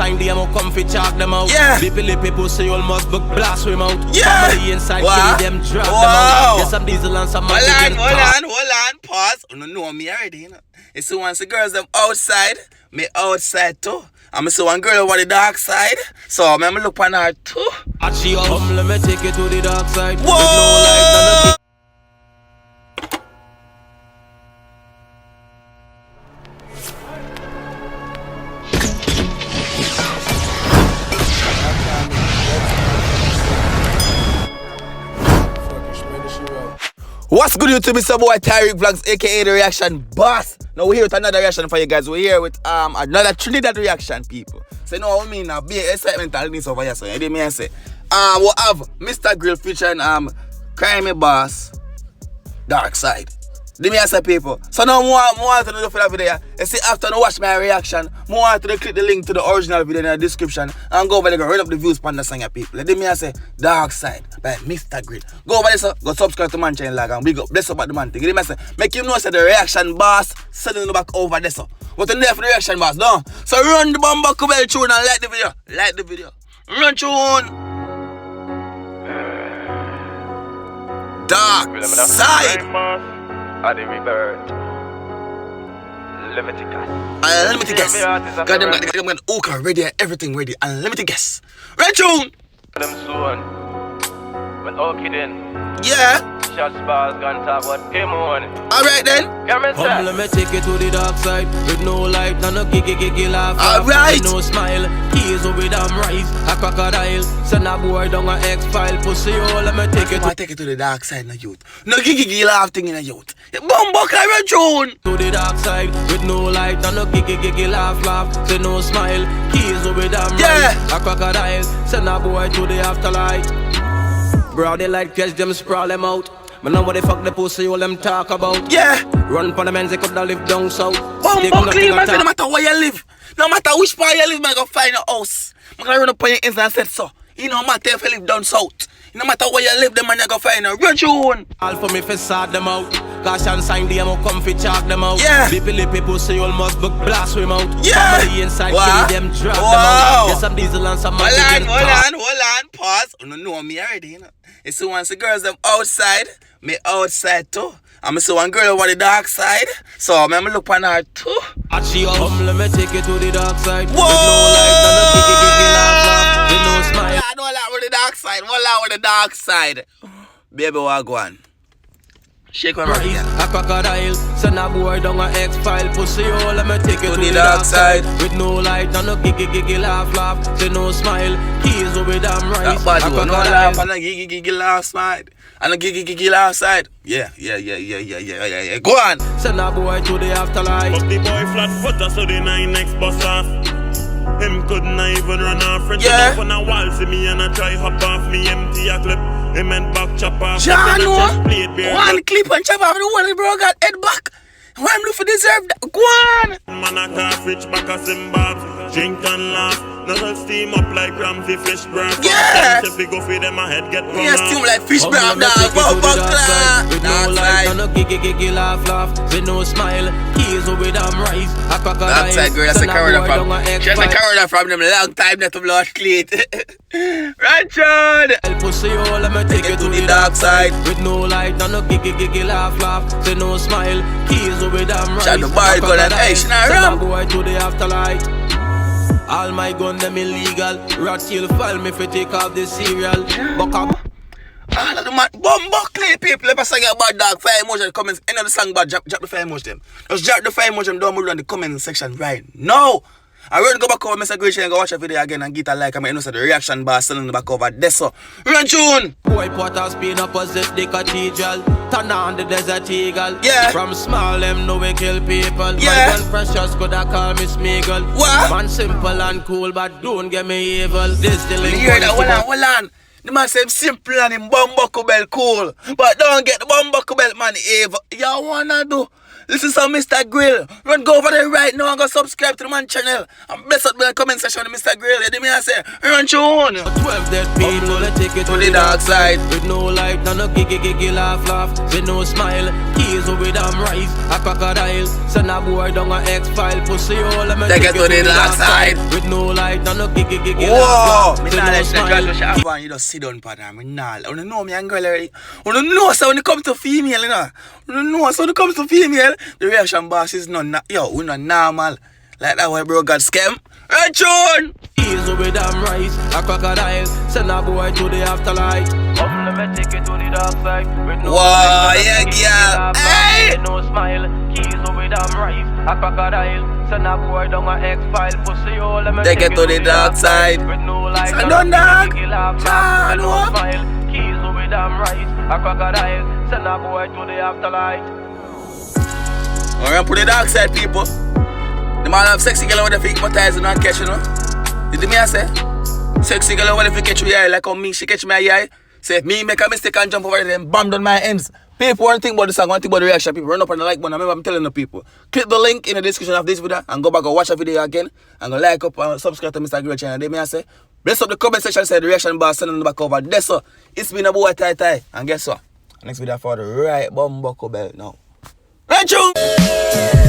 sign them out, come fi chalk them out. Yeah. Lippy pussy, you must book blast him out. Yeah. Family inside, Wow. kill them, drop them Wow. out. Get some diesel and some Hold magic on, pause. You know me already, you know. You see once the girls them outside, me outside too. I'm see one girl over the dark side, so I'm look on her too. And she come, let me take you to the dark side. Whoa! With no light and What's good YouTube? It's your boy Tyrekevlogs, aka the Reaction Boss. Now we're here with another reaction for you guys. We're here with another Trinidad reaction, people. So you know what I mean now, be excitement and this over here. So you didn't mean say we'll have Mr. Grill featuring Kryme Boss Dark Side. Did me say people. So now more to do for that video. You see after you watch my reaction, more to click the link to the original video in the description and go over there, run up the views on the song, people. Did me say Dark Side by Mr. Grill. Go over there, so go subscribe to man channel and big up, bless up about the man thing. Did me say make him know say the Reaction Boss sending the back over there, so. What's in there for the Reaction Boss? No. So run the Bumbuckle Bell tune and like the video. Like the video. Run tune. Dark Side. Are the rebirth? Leviticus. Unlimited guess. Got them Oka ready, everything ready. Unlimited guess. Red tune. Them soon. When okay then. Yeah. Shots bars gonna talk about him on. Alright then. Come let me take you to the dark side. With no light, no giggy laugh. Alright. No smile. Keys over them rise. A crocodile. Send a boy down a X-file. Pussy, oh, let me take you to. I take it to the dark side, no youth. No giggy laugh thing in the youth. Bumbuckle Red tune. To the dark side. With no light, no giggy laugh. Say no smile. Keys over them Yeah. rise. A crocodile. Send a boy to the afterlife. Bro, they like catch them, sprawl them out. But now what the fuck the pussy all them talk about? Yeah. Run for the men, they could not live down south. Bumbuckle, man, no matter where you live, no matter which part you live, man, go find a house. Man, gonna run up on your ends and say so. You know, matter if you live down south. No matter where you live, them man, you go find a Red tune. All for me, fi sort them out. Caution sign them out, come fi chalk them out. Yeah. Lippy pussy, you must book blast him out. Yeah. Family inside, Wow. kill them, drop them Wow. out. Get some diesel and some magic and Hold on, pause. You know me already, you know. You see once the girls them outside, me outside too. I'm see one girl over the dark side, so I'm look on her too. And she come, let me take you to the dark side. Whoa! With no light, no giggy laugh. With no smile. I don't like with the dark side. One out with the dark side. Baby, what go on? Shake one right here. A crocodile, send a boy down a X-file. Pussy, oh, let me take you to the dark side. With no light, no giggy laugh. Say no smile. Keys over them rise. Bad one, no laugh and a giggy laugh side. And a giggy laugh side. Yeah. Go on. Send a boy to the afterlife. But the boy flat footer, so the 9X bust off. Him couldn't even run off. Friends Yeah. up on a wall, see me and I try hop off me empty a clip. Him and back chop off. John, one One clip and chop off the one bro got head back. Why I'm looking for deserve that? Go on. man a car rich back a sim bobs. Drink and laugh. Nothing steam up like Ramsey fish burn. Yeah. If we go feed them a head get Yeah, steam like fish Come, brown let me take you to the dark side. With no Dark light, side. no giggy laugh. With no smile. Keys over them rise. A crocodile. Dark side girl, that's a send Corona boy from. down a She's a X-file. Corona from them long time that to blood clean. Right, John. Pussy, oh, let me take you to the dark side. With no light, no giggy laugh. Say no smile. Keys over them rise. Shot the bar gun and hey, she not Send a ram. boy to the afterlife. All my gun them illegal. Rat tail file me fi take off the cereal. Buck up. All of the man, Bumbuckle people, if I say about dog, fire emoji in the comments, any of the song about drop the fire emoji them. Just drop the fire emoji them down below in the comment section right now. I'm ready to go back over Mr. Grill and go watch the video again and get a like. I mean, you know, the Reaction Boss selling the back over there, so. Run tune! Boy Potter spin opposite the cathedral. Turn on the desert eagle. Yeah. From small them know we kill people. Yeah. My gun precious could I call me Smeagol. What? Man simple and cool but don't get me evil. This the link. You hear that? Hold on. The man say him simple and him Bumbuckle Bell cool. But don't get the Bumbuckle Bell man evil. Y'all wanna do? This is some Mr. Grill. Run go over there right now and go subscribe to the man channel. And bless up the comment section of Mr. Grill. You hear me I say? Run tune. 12 dead people, they take it To the dark side. With no light, no giggy laugh. With no smile, keys over them rise. A crocodile, send a boy down a X-file. Pussy, oh, let me Take it to the dark side. With no light, no Whoa! Me nah let you girls what she have on, you just sit down, partner. Me nah. You don't know me and girl already. You don't know, so when it comes to female, you know. You don't know, so when it comes to female, the reaction boss is not, we not normal. Like that way, bro, got scam. Right, John! Easy with them rice, a crocodile. Send a boy to the afterlife. Come let me take it to the dark side. With no Whoa, yeah, girl. Hey! no smile. Keys over them rice, a crocodile. Send a boy down a X-file. Pussy hole, let me Take it to the dark side. With no light, It's a done dog. John, no smile. Keys over them rice, a crocodile. Send a boy to the afterlife. We're gonna put the dark side, people. The man have sexy girl over there for hypnotizing and catch, you know. Did me I say? Sexy girl over there for catch me eye, like how me, she catch my eye. Say if me make a mistake and jump over there and bam down my ends. People want to think about the song, want to think about the reaction. People run up on the like button. Remember I'm telling the people. Click the link in the description of this video and go back and watch the video again. And go like up and subscribe to Mr. Grill channel. They may I say, bless up the comment section, say the reaction bar send on the back over. That's so. It's been a boy tie. And guess what? Next video for the right bumbuckle belt now. Right, you?